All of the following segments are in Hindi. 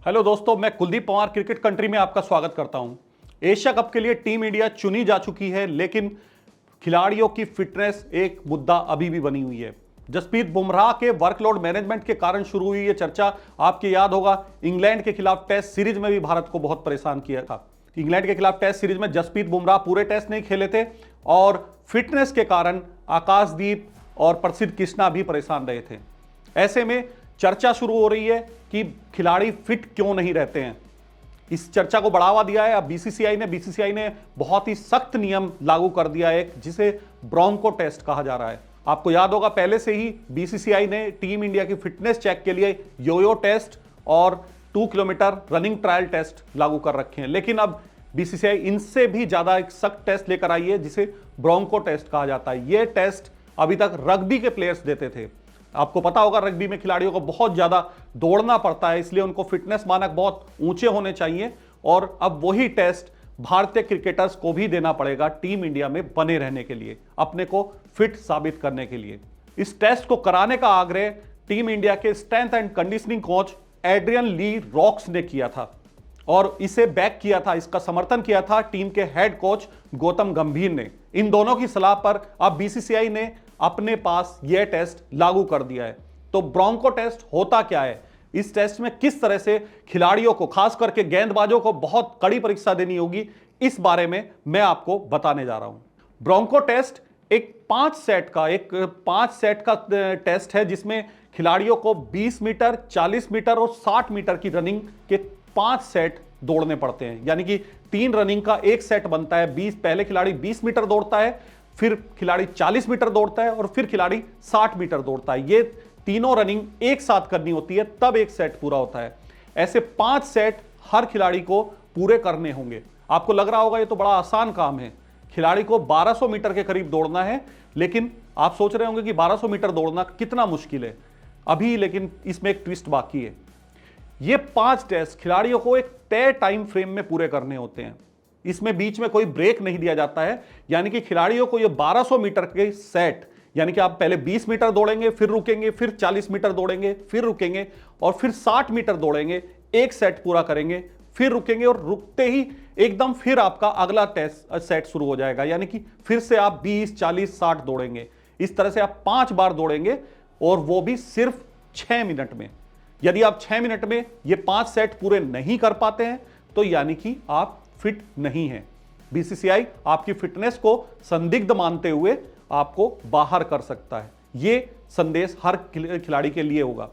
हेलो दोस्तों, मैं कुलदीप पंवार क्रिकेट कंट्री में आपका स्वागत करता हूं। एशिया कप के लिए टीम इंडिया चुनी जा चुकी है, लेकिन खिलाड़ियों की फिटनेस एक मुद्दा अभी भी बनी हुई है। जसप्रीत बुमराह के वर्कलोड मैनेजमेंट के कारण शुरू हुई ये चर्चा आपको याद होगा, इंग्लैंड के खिलाफ टेस्ट सीरीज में भी भारत को बहुत परेशान किया था। इंग्लैंड के खिलाफ टेस्ट सीरीज में जसप्रीत बुमराह पूरे टेस्ट नहीं खेले थे और फिटनेस के कारण आकाशदीप और प्रसिद्ध कृष्णा भी परेशान रहे थे। ऐसे में चर्चा शुरू हो रही है कि खिलाड़ी फिट क्यों नहीं रहते हैं। इस चर्चा को बढ़ावा दिया है अब बीसीसीआई ने बहुत ही सख्त नियम लागू कर दिया है, जिसे ब्रोंको टेस्ट कहा जा रहा है। आपको याद होगा, पहले से ही बीसीसीआई ने टीम इंडिया की फिटनेस चेक के लिए योयो टेस्ट और 2 किलोमीटर रनिंग ट्रायल टेस्ट लागू कर रखे हैं, लेकिन अब बीसीसीआई इनसे भी ज्यादा एक सख्त टेस्ट लेकर आई है, जिसे ब्रोंको टेस्ट कहा जाता है। यह टेस्ट अभी तक रग्बी के प्लेयर्स देते थे। आपको पता होगा, रग्बी में खिलाड़ियों को बहुत ज्यादा दौड़ना पड़ता है, इसलिए उनको फिटनेस मानक बहुत ऊंचे होने चाहिए और अब वही टेस्ट भारतीय क्रिकेटर्स को भी देना पड़ेगा टीम इंडिया में बने रहने के लिए, अपने को फिट साबित करने के लिए। इस टेस्ट को कराने का आग्रह टीम इंडिया के strength and conditioning coach Adrian Le Roux ने किया था और इसे बैक किया था, इसका समर्थन किया था टीम के हेड कोच गौतम गंभीर ने। इन दोनों की सलाह पर अब बीसीसीआई ने अपने पास यह टेस्ट लागू कर दिया है। तो ब्रोंको टेस्ट होता क्या है, इस टेस्ट में किस तरह से खिलाड़ियों को, खास करके गेंदबाजों को बहुत कड़ी परीक्षा देनी होगी, इस बारे में मैं आपको बताने जा रहा हूं। ब्रोंको टेस्ट एक 5 सेट का टेस्ट है, जिसमें खिलाड़ियों को 20 मीटर, 40 मीटर और 60 मीटर की रनिंग के 5 सेट दौड़ने पड़ते हैं। यानी कि 3 रनिंग का एक सेट बनता है। पहले खिलाड़ी 20 मीटर दौड़ता है, फिर खिलाड़ी 40 मीटर दौड़ता है और फिर खिलाड़ी 60 मीटर दौड़ता है। ये तीनों रनिंग एक साथ करनी होती है, तब एक सेट पूरा होता है। ऐसे 5 सेट हर खिलाड़ी को पूरे करने होंगे। आपको लग रहा होगा ये तो बड़ा आसान काम है, खिलाड़ी को 1200 मीटर के करीब दौड़ना है, लेकिन आप सोच रहे होंगे कि 1200 मीटर दौड़ना कितना मुश्किल है अभी, लेकिन इसमें एक ट्विस्ट बाकी है। ये 5 टेस्ट खिलाड़ियों को एक तय टाइम फ्रेम में पूरे करने होते हैं। इसमें बीच में कोई ब्रेक नहीं दिया जाता है, यानी कि खिलाड़ियों को ये 1200 मीटर के सेट, यानी कि आप पहले 20 मीटर दौड़ेंगे, फिर रुकेंगे, फिर 40 मीटर दौड़ेंगे, फिर रुकेंगे और फिर 60 मीटर दौड़ेंगे, एक सेट पूरा करेंगे, फिर रुकेंगे और रुकते ही एकदम फिर आपका अगला टेस्ट सेट शुरू हो जाएगा। यानी कि फिर से आप 20, 40, 60 दौड़ेंगे। इस तरह से आप 5 बार दौड़ेंगे और वो भी सिर्फ 6 मिनट में। यदि आप 6 मिनट में ये 5 सेट पूरे नहीं कर पाते हैं तो यानी कि आप फिट नहीं है। बीसीसीआई आपकी फिटनेस को संदिग्ध मानते हुए आपको बाहर कर सकता है। यह संदेश हर खिलाड़ी के लिए होगा।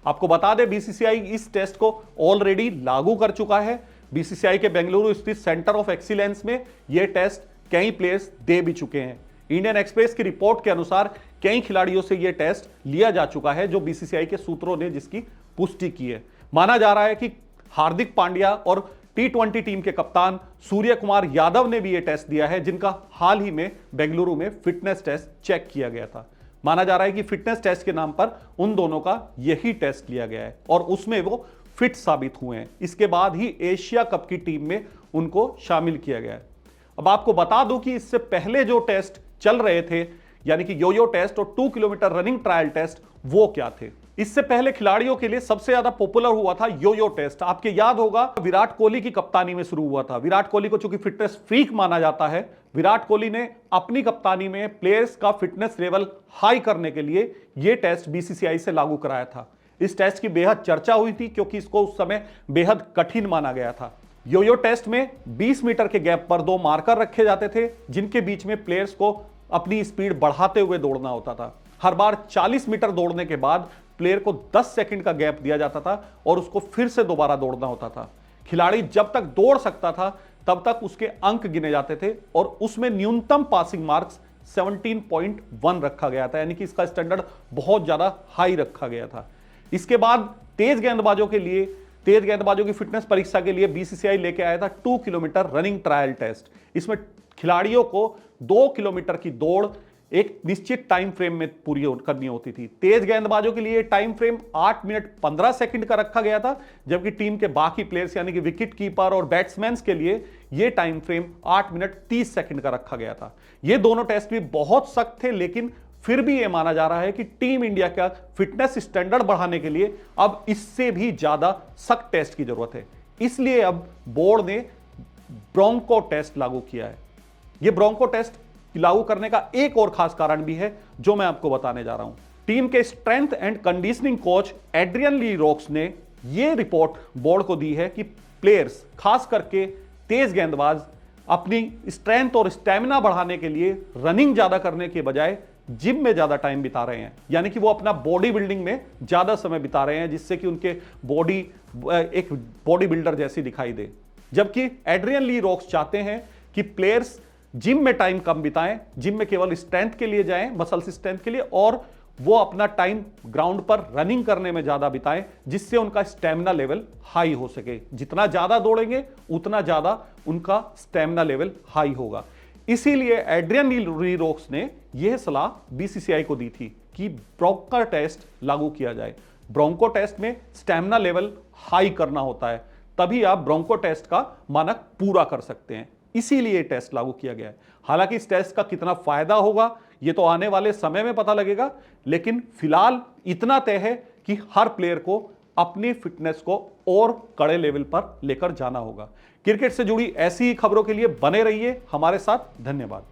आपको बता दें, बीसीसीआई इस टेस्ट को ऑलरेडी लागू कर चुका है। बीसीसीआई के बेंगलुरु स्थित सेंटर ऑफ एक्सीलेंस में यह टेस्ट कई प्लेयर्स दे भी चुके हैं। इंडियन एक्सप्रेस की रिपोर्ट के अनुसार कई खिलाड़ियों से यह टेस्ट लिया जा चुका है, जो बीसीसीआई के सूत्रों ने जिसकी पुष्टि की है। माना जा रहा है कि हार्दिक पांड्या और T20 टीम के कप्तान सूर्य कुमार यादव ने भी यह टेस्ट दिया है, जिनका हाल ही में बेंगलुरु में फिटनेस टेस्ट चेक किया गया था। माना जा रहा है कि फिटनेस टेस्ट के नाम पर उन दोनों का यही टेस्ट लिया गया है और उसमें वो फिट साबित हुए हैं। इसके बाद ही एशिया कप की टीम में उनको शामिल किया गया है। अब आपको बता दूं कि इससे पहले जो टेस्ट चल रहे थे, यानी कि योयो टेस्ट और 2 किलोमीटर रनिंग ट्रायल टेस्ट, वो क्या थे। इससे पहले खिलाड़ियों के लिए सबसे ज्यादा पॉपुलर हुआ था योयो टेस्ट। आपके याद होगा, विराट कोहली की कप्तानी में शुरू हुआ था। विराट कोहली को चूंकि फिटनेस फ्रीक माना जाता है, विराट कोहली ने अपनी कप्तानी में प्लेयर्स का फिटनेस लेवल हाई करने के लिए यह टेस्ट बीसीसीआई से लागू कराया था। इस टेस्ट की बेहद चर्चा हुई थी, क्योंकि इसको उस समय बेहद कठिन माना गया था। योयो टेस्ट में 20 मीटर के गैप पर 2 मार्कर रखे जाते थे, जिनके बीच में प्लेयर्स को अपनी स्पीड बढ़ाते हुए दौड़ना होता था। हर बार 40 मीटर दौड़ने के बाद प्लेयर को 10 सेकंड का गैप दिया जाता था और उसको फिर से दोबारा दौड़ना होता था। खिलाड़ी जब तक दौड़ सकता था तब तक उसके अंक गिने जाते थे और उसमें न्यूनतम पासिंग मार्क्स 17.1 रखा गया था, यानी कि इसका स्टैंडर्ड बहुत ज्यादा हाई रखा गया था। इसके बाद तेज गेंदबाजों की फिटनेस परीक्षा के लिए बीसीसीआई लेके आया था 2 किलोमीटर रनिंग ट्रायल टेस्ट। इसमें खिलाड़ियों को 2 किलोमीटर की दौड़ एक निश्चित टाइम फ्रेम में पूरी करनी होती थी। तेज गेंदबाजों के लिए टाइम फ्रेम 8 मिनट 15 सेकंड का रखा गया था, जबकि टीम के बाकी प्लेयर्स यानी कि विकेट कीपर और बैट्समैन के लिए यह टाइम फ्रेम 8 मिनट 30 सेकंड का रखा गया था। ये दोनों टेस्ट भी बहुत सख्त थे, लेकिन फिर भी यह माना जा रहा है कि टीम इंडिया का फिटनेस स्टैंडर्ड बढ़ाने के लिए अब इससे भी ज्यादा सख्त टेस्ट की जरूरत है। इसलिए अब बोर्ड ने ब्रोंको टेस्ट लागू किया है। यह ब्रोंको टेस्ट लागू करने का एक और खास कारण भी है जो मैं आपको बताने जा रहा हूं। टीम के strength and conditioning coach Adrian Le Roux ने यह रिपोर्ट बोर्ड को दी है कि प्लेयर्स, खास करके तेज गेंदबाज, अपनी स्ट्रेंथ और स्टैमिना बढ़ाने के लिए रनिंग ज्यादा करने के बजाय जिम में ज्यादा टाइम बिता रहे हैं। यानी कि वो अपना बॉडी बिल्डिंग में ज्यादा समय बिता रहे हैं, जिससे कि उनके बॉडी एक बॉडी बिल्डर जैसी दिखाई दे। जबकि एड्रियन ली रोक्स चाहते हैं कि प्लेयर्स जिम में टाइम कम बिताएं, जिम में केवल स्ट्रेंथ के लिए जाएं, मसल्स स्ट्रेंथ के लिए, और वो अपना टाइम ग्राउंड पर रनिंग करने में ज्यादा बिताएं, जिससे उनका स्टैमिना लेवल हाई हो सके। जितना ज्यादा दौड़ेंगे उतना ज्यादा उनका स्टैमिना लेवल हाई होगा। इसीलिए एड्रियन ली रोक्स ने यह सलाह बीसीसीआई को दी थी कि ब्रोंको टेस्ट लागू किया जाए। ब्रोंको टेस्ट में स्टैमिना लेवल हाई करना होता है, तभी आप ब्रोंको टेस्ट का मानक पूरा कर सकते हैं। इसीलिए टेस्ट लागू किया गया है। हालांकि इस टेस्ट का कितना फायदा होगा यह तो आने वाले समय में पता लगेगा, लेकिन फिलहाल इतना तय है कि हर प्लेयर को अपनी फिटनेस को और कड़े लेवल पर लेकर जाना होगा। क्रिकेट से जुड़ी ऐसी ही खबरों के लिए बने रहिए हमारे साथ। धन्यवाद।